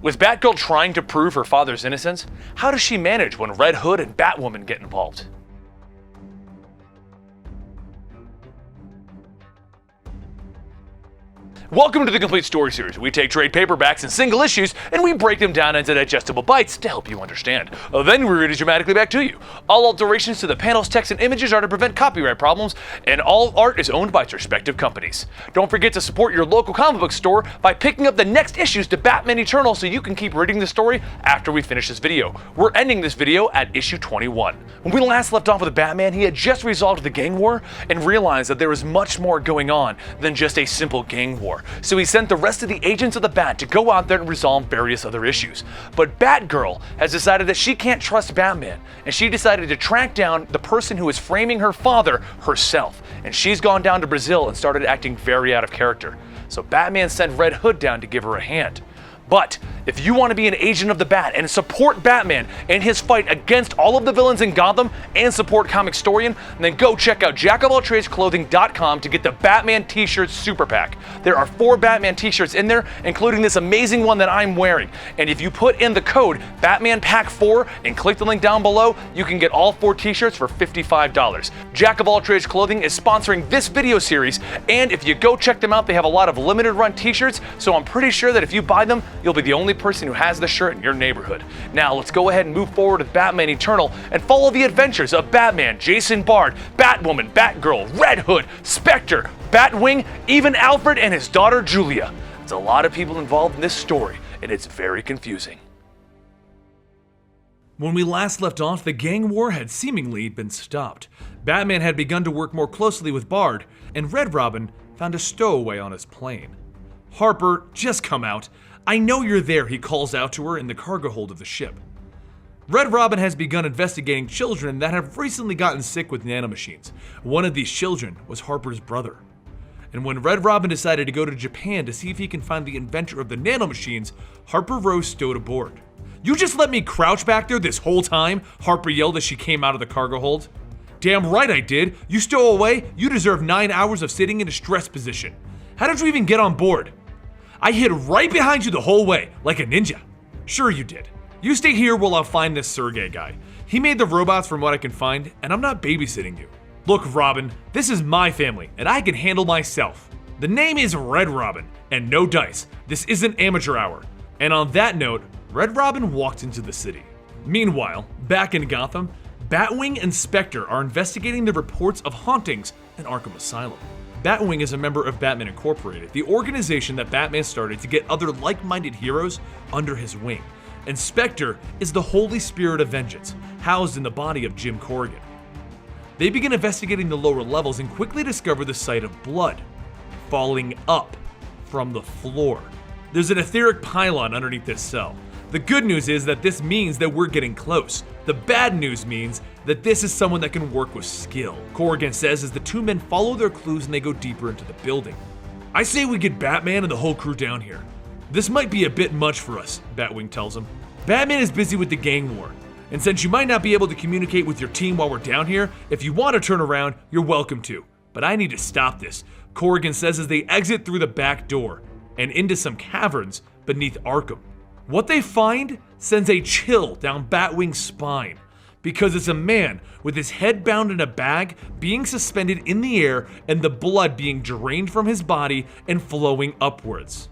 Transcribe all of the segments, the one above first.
Was Batgirl trying to prove her father's innocence? How does she manage when Red Hood and Batwoman get involved? Welcome to the Complete Story Series. We take trade paperbacks and single issues and we break them down into digestible bites to help you understand. Then we read it dramatically back to you. All alterations to the panels, text, and images are to prevent copyright problems, and all art is owned by its respective companies. Don't forget to support your local comic book store by picking up the next issues to Batman Eternal so you can keep reading the story after we finish this video. We're ending this video at issue 21. When we last left off with Batman, he had just resolved the gang war and realized that there was much more going on than just a simple gang war. So he sent the rest of the agents of the Bat to go out there and resolve various other issues. But Batgirl has decided that she can't trust Batman, and she decided to track down the person who is framing her father herself. And she's gone down to Brazil and started acting very out of character. So Batman sent Red Hood down to give her a hand. But if you want to be an agent of the Bat and support Batman in his fight against all of the villains in Gotham and support Comicstorian, then go check out jackofalltradesclothing.com to get the Batman t-shirt super pack. There are 4 Batman t-shirts in there, including this amazing one that I'm wearing. And if you put in the code BatmanPack4 and click the link down below, you can get all 4 t-shirts for $55. Jack of All Trades Clothing is sponsoring this video series, and if you go check them out, they have a lot of limited run t-shirts, so I'm pretty sure that if you buy them, you'll be the only person who has the shirt in your neighborhood. Now let's go ahead and move forward with Batman Eternal and follow the adventures of Batman, Jason Bard, Batwoman, Batgirl, Red Hood, Spectre, Batwing, even Alfred and his daughter Julia. There's a lot of people involved in this story, and it's very confusing. When we last left off, the gang war had seemingly been stopped. Batman had begun to work more closely with Bard, and Red Robin found a stowaway on his plane. "Harper, just come out. I know you're there," he calls out to her in the cargo hold of the ship. Red Robin has begun investigating children that have recently gotten sick with nanomachines. One of these children was Harper's brother. And when Red Robin decided to go to Japan to see if he can find the inventor of the nanomachines, Harper Rose stowed aboard. "You just let me crouch back there this whole time?" Harper yelled as she came out of the cargo hold. "Damn right I did. You stow away, you deserve 9 hours of sitting in a stress position. How did you even get on board?" "I hid right behind you the whole way, like a ninja." "Sure you did. You stay here while I'll find this Sergey guy. He made the robots from what I can find, and I'm not babysitting you." "Look, Robin, this is my family, and I can handle myself. The name is Red Robin, and no dice. This isn't amateur hour." And on that note, Red Robin walked into the city. Meanwhile, back in Gotham, Batwing and Spectre are investigating the reports of hauntings in Arkham Asylum. Batwing is a member of Batman Incorporated, the organization that Batman started to get other like-minded heroes under his wing. And Spectre is the Holy Spirit of Vengeance, housed in the body of Jim Corrigan. They begin investigating the lower levels and quickly discover the sight of blood falling up from the floor. There's an etheric pylon underneath this cell. The good news is that this means that we're getting close. The bad news means that this is someone that can work with skill, Corrigan says as the 2 men follow their clues and they go deeper into the building. "I say we get Batman and the whole crew down here. This might be a bit much for us," Batwing tells him. "Batman is busy with the gang war, and since you might not be able to communicate with your team while we're down here, if you want to turn around, you're welcome to. But I need to stop this," Corrigan says as they exit through the back door and into some caverns beneath Arkham. What they find sends a chill down Batwing's spine, because it's a man with his head bound in a bag being suspended in the air and the blood being drained from his body and flowing upwards.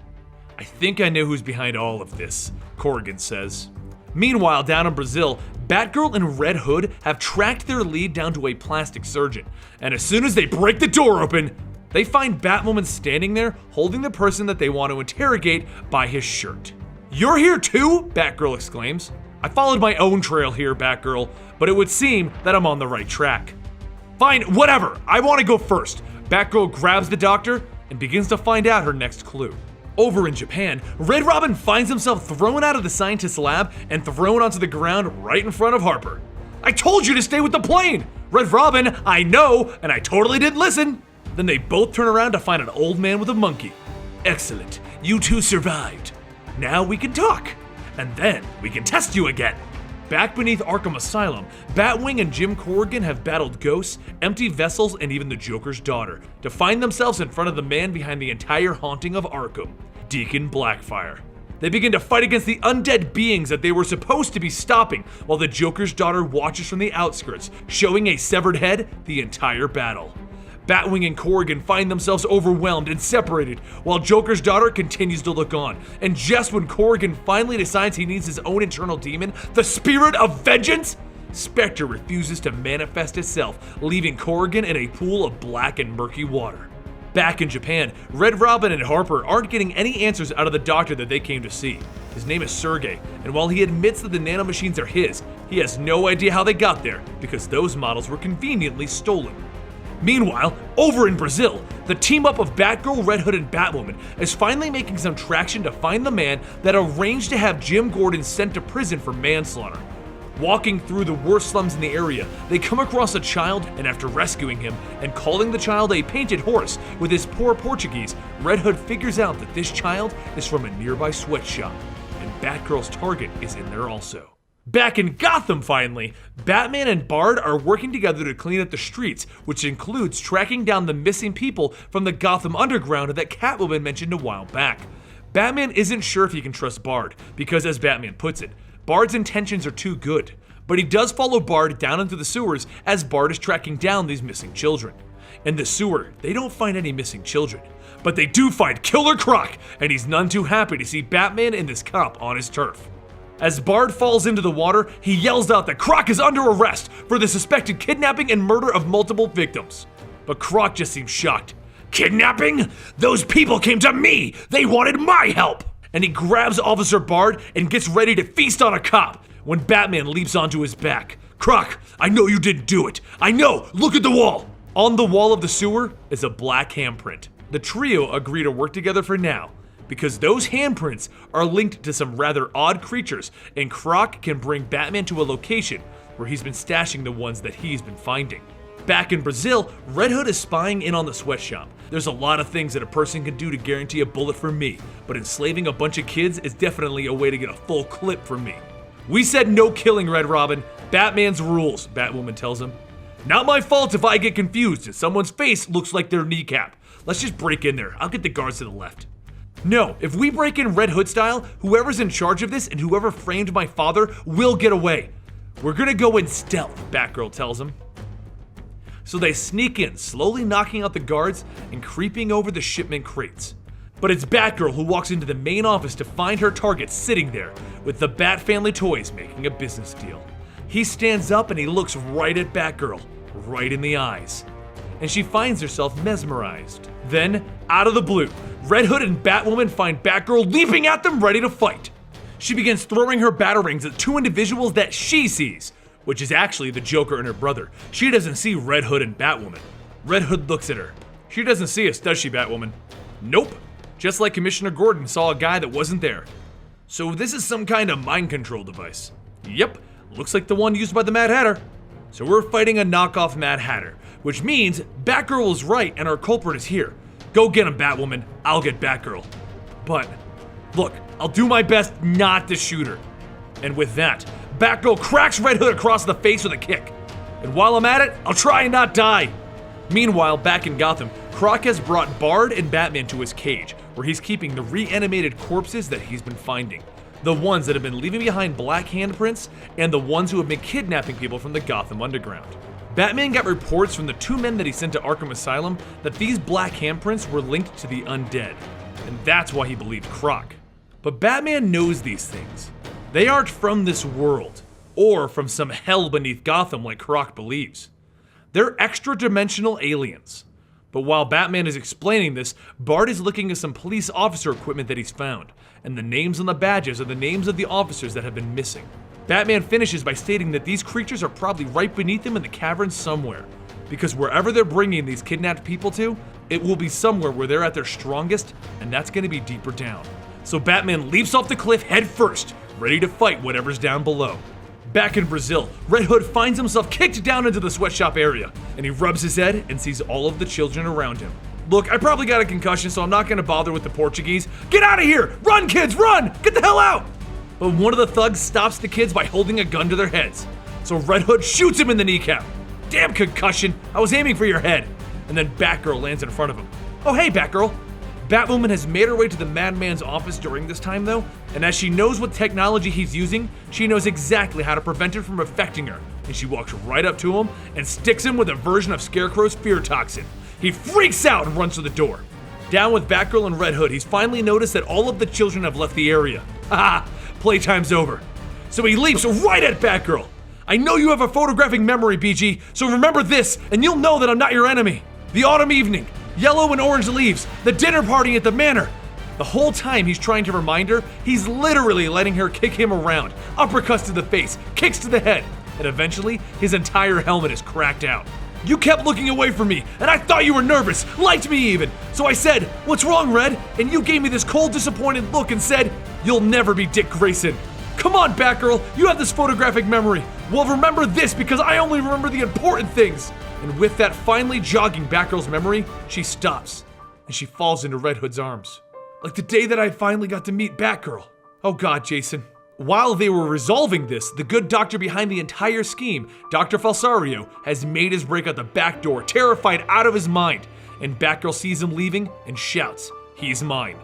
"I think I know who's behind all of this," Corrigan says. Meanwhile, down in Brazil, Batgirl and Red Hood have tracked their lead down to a plastic surgeon, and as soon as they break the door open, they find Batwoman standing there holding the person that they want to interrogate by his shirt. "You're here too?" Batgirl exclaims. "I followed my own trail here, Batgirl, but it would seem that I'm on the right track." "Fine, whatever, I want to go first." Batgirl grabs the doctor and begins to find out her next clue. Over in Japan, Red Robin finds himself thrown out of the scientist's lab and thrown onto the ground right in front of Harper. "I told you to stay with the plane!" "Red Robin, I know, and I totally didn't listen." Then they both turn around to find an old man with a monkey. "Excellent, you two survived. Now we can talk, and then we can test you again." Back beneath Arkham Asylum, Batwing and Jim Corrigan have battled ghosts, empty vessels, and even the Joker's daughter, to find themselves in front of the man behind the entire haunting of Arkham, Deacon Blackfire. They begin to fight against the undead beings that they were supposed to be stopping, while the Joker's daughter watches from the outskirts, showing a severed head the entire battle. Batwing and Corrigan find themselves overwhelmed and separated, while Joker's daughter continues to look on. And just when Corrigan finally decides he needs his own internal demon, the spirit of vengeance, Spectre refuses to manifest itself, leaving Corrigan in a pool of black and murky water. Back in Japan, Red Robin and Harper aren't getting any answers out of the doctor that they came to see. His name is Sergey, and while he admits that the nanomachines are his, he has no idea how they got there because those models were conveniently stolen. Meanwhile, over in Brazil, the team-up of Batgirl, Red Hood, and Batwoman is finally making some traction to find the man that arranged to have Jim Gordon sent to prison for manslaughter. Walking through the worst slums in the area, they come across a child, and after rescuing him and calling the child a painted horse with his poor Portuguese, Red Hood figures out that this child is from a nearby sweatshop, and Batgirl's target is in there also. Back in Gotham finally, Batman and Bard are working together to clean up the streets, which includes tracking down the missing people from the Gotham Underground that Catwoman mentioned a while back. Batman isn't sure if he can trust Bard, because as Batman puts it, Bard's intentions are too good, but he does follow Bard down into the sewers as Bard is tracking down these missing children. In the sewer, they don't find any missing children, but they do find Killer Croc, and he's none too happy to see Batman and this cop on his turf. As Bard falls into the water, he yells out that Croc is under arrest for the suspected kidnapping and murder of multiple victims. But Croc just seems shocked. Kidnapping? Those people came to me! They wanted my help! And he grabs Officer Bard and gets ready to feast on a cop when Batman leaps onto his back. Croc, I know you didn't do it. I know! Look at the wall! On the wall of the sewer is a black handprint. The trio agree to work together for now, because those handprints are linked to some rather odd creatures, and Croc can bring Batman to a location where he's been stashing the ones that he's been finding. Back in Brazil, Red Hood is spying in on the sweatshop. There's a lot of things that a person can do to guarantee a bullet from me, but enslaving a bunch of kids is definitely a way to get a full clip from me. We said no killing, Red Robin. Batman's rules, Batwoman tells him. Not my fault if I get confused and someone's face looks like their kneecap. Let's just break in there. I'll get the guards to the left. No, if we break in Red Hood style, whoever's in charge of this and whoever framed my father will get away. We're gonna go in stealth, Batgirl tells him. So they sneak in, slowly knocking out the guards and creeping over the shipment crates. But it's Batgirl who walks into the main office to find her target sitting there, with the Bat Family Toys making a business deal. He stands up and he looks right at Batgirl, right in the eyes. And she finds herself mesmerized. Then, out of the blue, Red Hood and Batwoman find Batgirl leaping at them ready to fight. She begins throwing her batarangs at two individuals that she sees, which is actually the Joker and her brother. She doesn't see Red Hood and Batwoman. Red Hood looks at her. She doesn't see us, does she, Batwoman? Nope. Just like Commissioner Gordon saw a guy that wasn't there. So this is some kind of mind control device. Yep, looks like the one used by the Mad Hatter. So we're fighting a knockoff Mad Hatter, which means Batgirl is right and our culprit is here. Go get him, Batwoman. I'll get Batgirl. But, look, I'll do my best not to shoot her. And with that, Batgirl cracks Red Hood across the face with a kick. And while I'm at it, I'll try and not die. Meanwhile, back in Gotham, Croc has brought Bard and Batman to his cage, where he's keeping the reanimated corpses that he's been finding. The ones that have been leaving behind black handprints, and the ones who have been kidnapping people from the Gotham Underground. Batman got reports from the two men that he sent to Arkham Asylum that these black handprints were linked to the undead, and that's why he believed Croc. But Batman knows these things. They aren't from this world, or from some hell beneath Gotham like Croc believes. They're extra-dimensional aliens. But while Batman is explaining this, Bard is looking at some police officer equipment that he's found, and the names on the badges are the names of the officers that have been missing. Batman finishes by stating that these creatures are probably right beneath him in the caverns somewhere, because wherever they're bringing these kidnapped people to, it will be somewhere where they're at their strongest, and that's going to be deeper down. So Batman leaps off the cliff head first, ready to fight whatever's down below. Back in Brazil, Red Hood finds himself kicked down into the sweatshop area, and he rubs his head and sees all of the children around him. Look, I probably got a concussion, so I'm not gonna bother with the Portuguese. Get out of here! Run, kids, run! Get the hell out! But one of the thugs stops the kids by holding a gun to their heads. So Red Hood shoots him in the kneecap. Damn concussion, I was aiming for your head. And then Batgirl lands in front of him. Oh hey, Batgirl. Batwoman has made her way to the Madman's office during this time though, and as she knows what technology he's using, she knows exactly how to prevent it from affecting her, and she walks right up to him and sticks him with a version of Scarecrow's fear toxin. He freaks out and runs to the door. Down with Batgirl and Red Hood, he's finally noticed that all of the children have left the area. Haha, playtime's over. So he leaps right at Batgirl. I know you have a photographic memory, BG, so remember this, and you'll know that I'm not your enemy. The autumn evening, yellow and orange leaves, the dinner party at the manor. The whole time he's trying to remind her, he's literally letting her kick him around, uppercuts to the face, kicks to the head, and eventually, his entire helmet is cracked out. You kept looking away from me, and I thought you were nervous, liked me even. So I said, "What's wrong, Red?" And you gave me this cold, disappointed look and said, "You'll never be Dick Grayson." Come on, Batgirl, you have this photographic memory. Well, remember this because I only remember the important things. And with that finally jogging Batgirl's memory, she stops, and she falls into Red Hood's arms. Like the day that I finally got to meet Batgirl. Oh God, Jason. While they were resolving this, the good doctor behind the entire scheme, Dr. Falsario, has made his break out the back door, terrified out of his mind. And Batgirl sees him leaving and shouts, "He's mine."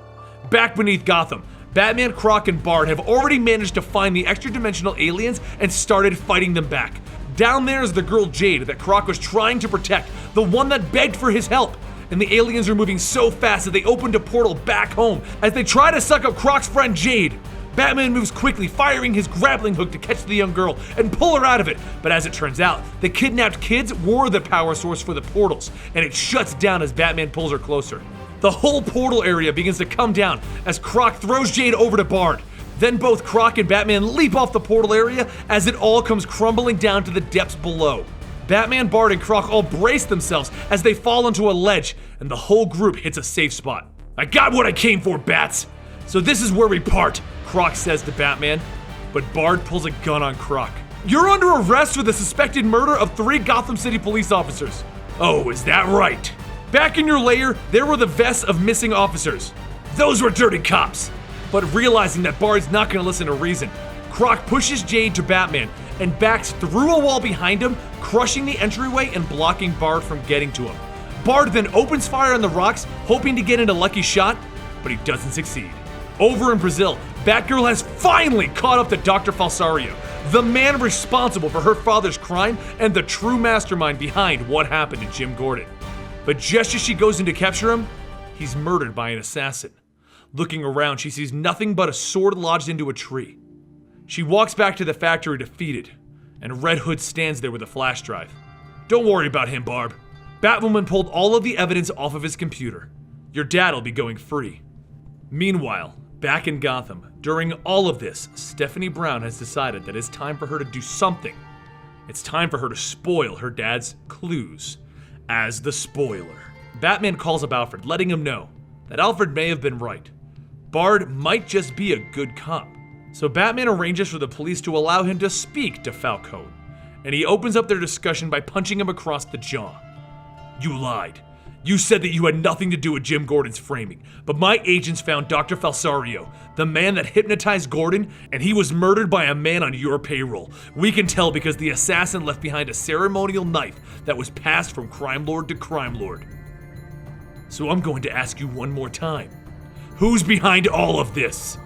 Back beneath Gotham, Batman, Croc, and Bard have already managed to find the extra-dimensional aliens and started fighting them back. Down there is the girl Jade that Croc was trying to protect, the one that begged for his help. And the aliens are moving so fast that they opened a portal back home as they try to suck up Croc's friend Jade. Batman moves quickly, firing his grappling hook to catch the young girl and pull her out of it. But as it turns out, the kidnapped kids were the power source for the portals, and it shuts down as Batman pulls her closer. The whole portal area begins to come down as Croc throws Jade over to Bard. Then both Croc and Batman leap off the portal area as it all comes crumbling down to the depths below. Batman, Bard, and Croc all brace themselves as they fall onto a ledge, and the whole group hits a safe spot. I got what I came for, Bats! So this is where we part, Croc says to Batman, but Bard pulls a gun on Croc. You're under arrest for the suspected murder of 3 Gotham City police officers. Oh, is that right? Back in your lair, there were the vests of missing officers. Those were dirty cops. But realizing that Bard's not gonna listen to reason, Croc pushes Jade to Batman and backs through a wall behind him, crushing the entryway and blocking Bard from getting to him. Bard then opens fire on the rocks, hoping to get in a lucky shot, but he doesn't succeed. Over in Brazil, Batgirl has finally caught up to Dr. Falsario, the man responsible for her father's crime and the true mastermind behind what happened to Jim Gordon. But just as she goes in to capture him, he's murdered by an assassin. Looking around, she sees nothing but a sword lodged into a tree. She walks back to the factory defeated, and Red Hood stands there with a flash drive. Don't worry about him, Barb. Batwoman pulled all of the evidence off of his computer. Your dad'll be going free. Meanwhile, back in Gotham, during all of this, Stephanie Brown has decided that it's time for her to do something. It's time for her to spoil her dad's clues. As the spoiler, Batman calls up Alfred, letting him know that Alfred may have been right. Bard might just be a good cop. So Batman arranges for the police to allow him to speak to Falcone, and he opens up their discussion by punching him across the jaw. You lied. You said that you had nothing to do with Jim Gordon's framing, but my agents found Dr. Falsario, the man that hypnotized Gordon, and he was murdered by a man on your payroll. We can tell because the assassin left behind a ceremonial knife that was passed from crime lord to crime lord. So I'm going to ask you one more time. Who's behind all of this?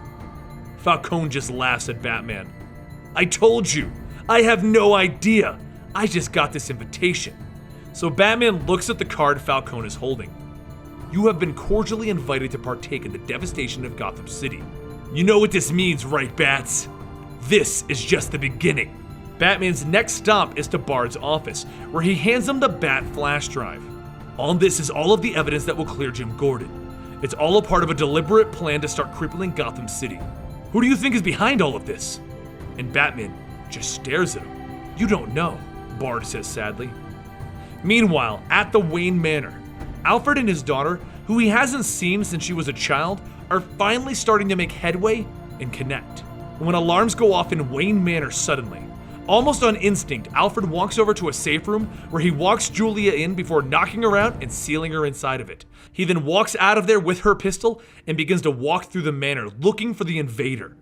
Falcone just laughs at Batman. I told you, I have no idea. I just got this invitation. So Batman looks at the card Falcone is holding. You have been cordially invited to partake in the devastation of Gotham City. You know what this means, right, Bats? This is just the beginning. Batman's next stop is to Bard's office, where he hands him the Bat flash drive. On this is all of the evidence that will clear Jim Gordon. It's all a part of a deliberate plan to start crippling Gotham City. Who do you think is behind all of this? And Batman just stares at him. You don't know, Bard says sadly. Meanwhile, at the Wayne Manor, Alfred and his daughter, who he hasn't seen since she was a child, are finally starting to make headway and connect. When alarms go off in Wayne Manor suddenly, almost on instinct, Alfred walks over to a safe room where he walks Julia in before knocking her out and sealing her inside of it. He then walks out of there with her pistol and begins to walk through the manor looking for the invader.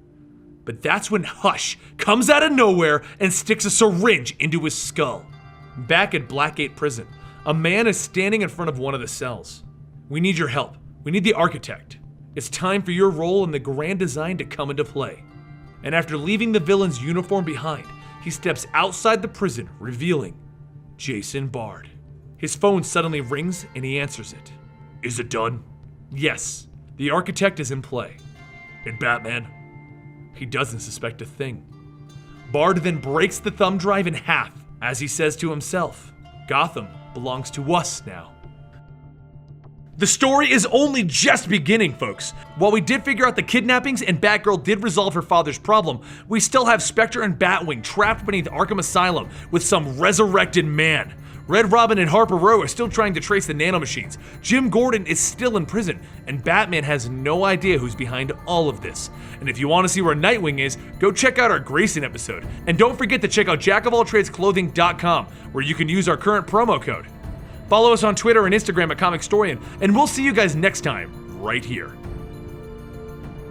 But that's when Hush comes out of nowhere and sticks a syringe into his skull. Back at Blackgate Prison, a man is standing in front of one of the cells. We need your help. We need the architect. It's time for your role in the grand design to come into play. And after leaving the villain's uniform behind, he steps outside the prison, revealing Jason Bard. His phone suddenly rings and he answers it. Is it done? Yes, the architect is in play. And Batman? He doesn't suspect a thing. Bard then breaks the thumb drive in half as he says to himself, Gotham belongs to us now. The story is only just beginning, folks. While we did figure out the kidnappings and Batgirl did resolve her father's problem, we still have Spectre and Batwing trapped beneath Arkham Asylum with some resurrected man. Red Robin and Harper Row are still trying to trace the nanomachines. Jim Gordon is still in prison, and Batman has no idea who's behind all of this. And if you want to see where Nightwing is, go check out our Grayson episode. And don't forget to check out jackofalltradesclothing.com, where you can use our current promo code. Follow us on Twitter and Instagram at Comicstorian, and we'll see you guys next time, right here.